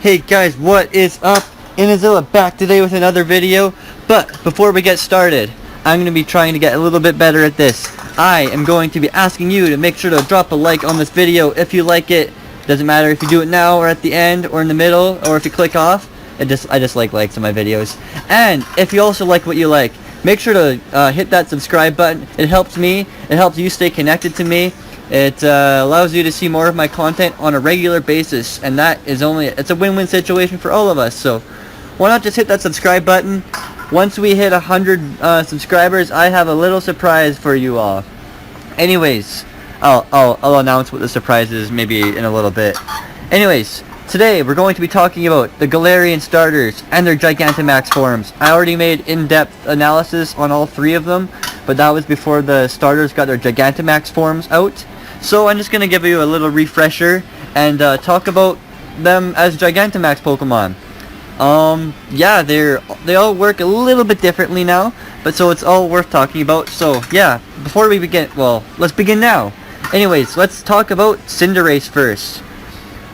Hey guys, what is up? Inteleon back today with another video. But before we get started, I'm going to be trying to get a little bit better at this. I am going to be asking you to make sure to drop a like on this video if you like it. Doesn't matter if you do it now or at the end or in the middle or if you click off. I just like likes on my videos. And if you also like what you like, make sure to hit that subscribe button. It helps me. It helps you stay connected to me. It allows you to see more of my content on a regular basis, and that is it's a win-win situation for all of us. So why not just hit that subscribe button? Once we hit 100 subscribers, I have a little surprise for you all. Anyways, I'll announce what the surprise is maybe in a little bit. Anyways, today we're going to be talking about the Galarian starters and their Gigantamax forms. I already made in-depth analysis on all three of them, but that was before the starters got their Gigantamax forms out. So I'm just going to give you a little refresher and talk about them as Gigantamax Pokemon. Yeah, they all work a little bit differently now, but so it's all worth talking about. So yeah, before we begin, well, let's begin now. Anyways, let's talk about Cinderace first.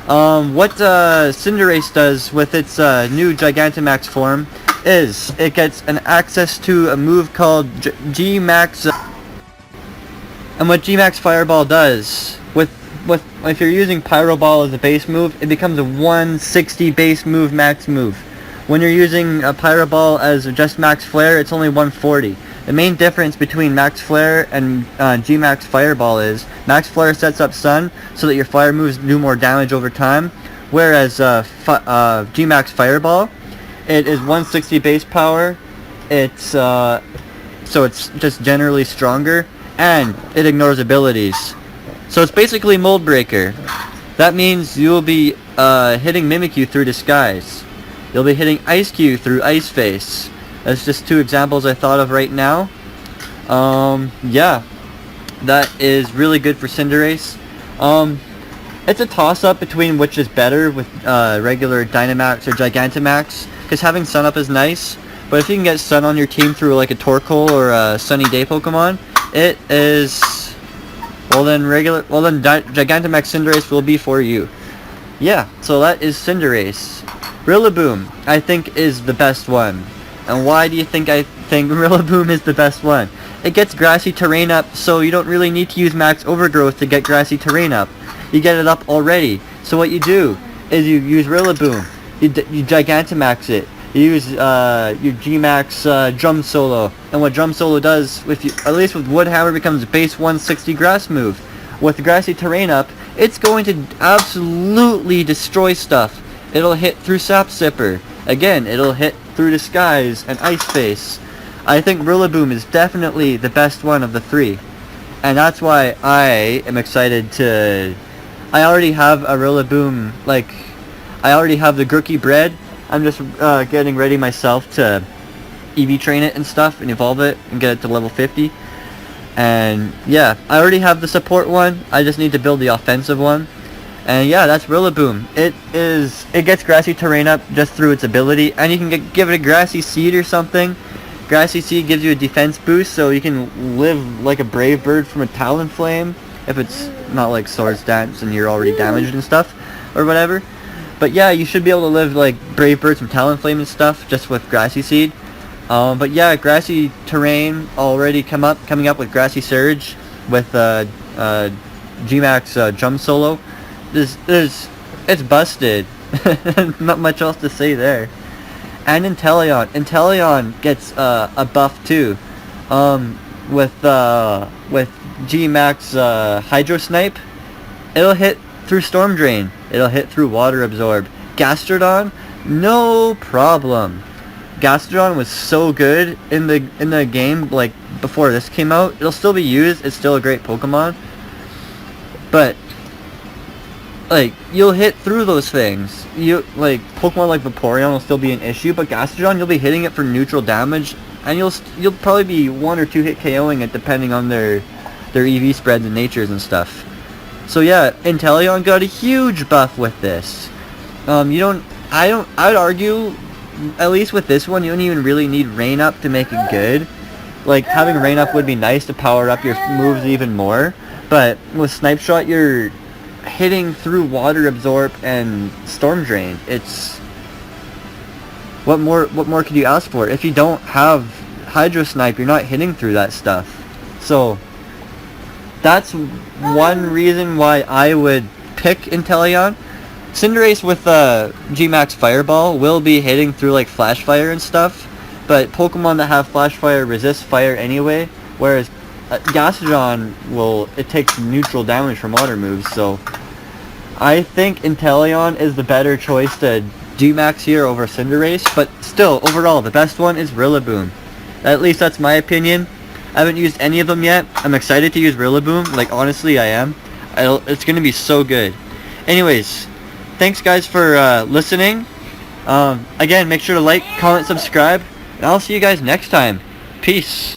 What Cinderace does with its new Gigantamax form is it gets an access to a move called GMax. And what GMax Fireball does, if you're using Pyro Ball as a base move, it becomes a 160 base move max move. When you're using a Pyro Ball as just Max Flare, it's only 140. The main difference between Max Flare and GMax Fireball is Max Flare sets up Sun so that your fire moves do more damage over time, whereas GMax Fireball, it is 160 base power. So it's just generally stronger, and it ignores abilities. So it's basically Mold Breaker. That means you'll be hitting Mimikyu through Disguise. You'll be hitting Ice-Q through Ice Face. That's just two examples I thought of right now. Yeah, that is really good for Cinderace. It's a toss-up between which is better with regular Dynamax or Gigantamax, because having Sun Up is nice, but if you can get Sun on your team through like a Torkoal or a Sunny Day Pokemon, it is, Gigantamax Cinderace will be for you. Yeah, so that is Cinderace. Rillaboom, I think, is the best one. And why do you think I think Rillaboom is the best one? It gets Grassy Terrain up, so you don't really need to use Max Overgrowth to get Grassy Terrain up. You get it up already. So what you do is you use Rillaboom. You Gigantamax it. You use your GMax Drum Solo, and what Drum Solo does, at least with Wood Hammer, becomes base 160 grass move. With Grassy Terrain up, it's going to absolutely destroy stuff. It'll hit through Sap Sipper. Again, it'll hit through Disguise and Ice Face. I think Rillaboom is definitely the best one of the three, and that's why I am excited to. I already have a Rillaboom, I already have the Grookey bred. I'm just getting ready myself to EV train it and stuff and evolve it and get it to level 50. And yeah, I already have the support one. I just need to build the offensive one. And yeah, that's Rillaboom. It gets Grassy Terrain up just through its ability, and you can give it a Grassy Seed or something. Grassy Seed gives you a defense boost, so you can live like a Brave Bird from a Talonflame if it's not like Swords Dance and you're already damaged and stuff or whatever. But yeah, you should be able to live like Brave Birds from Talonflame and stuff just with Grassy Seed. But yeah, Grassy Terrain already coming up with Grassy Surge with GMax Drum Solo. It's busted. Not much else to say there. And Inteleon. Inteleon gets a buff too. With GMax Hydro Snipe, it'll hit through Storm Drain. It'll hit through Water Absorb. Gastrodon, no problem. Gastrodon was so good in the game, like before this came out. It'll still be used. It's still a great Pokemon. But you'll hit through those things. Pokemon like Vaporeon will still be an issue, but Gastrodon, you'll be hitting it for neutral damage, and you'll probably be 1 or 2 hit KOing it depending on their EV spreads and natures and stuff. So yeah, Inteleon got a huge buff with this. I'd argue, at least with this one, you don't even really need Rain Up to make it good. Having Rain Up would be nice to power up your moves even more, but with Snipe Shot, you're hitting through Water Absorb and Storm Drain. It's what more could you ask for? If you don't have Hydro Snipe, you're not hitting through that stuff. So that's one reason why I would pick Inteleon. Cinderace with GMax Fireball will be hitting through like Flash Fire and stuff, but Pokemon that have Flash Fire resist fire anyway, whereas Gastrodon it takes neutral damage from water moves. So I think Inteleon is the better choice to GMax here over Cinderace, but still, overall, the best one is Rillaboom. At least that's my opinion. I haven't used any of them yet. I'm excited to use Rillaboom. Like, honestly, I am. It's going to be so good. Anyways, thanks guys for listening. Again, make sure to like, comment, subscribe, and I'll see you guys next time. Peace.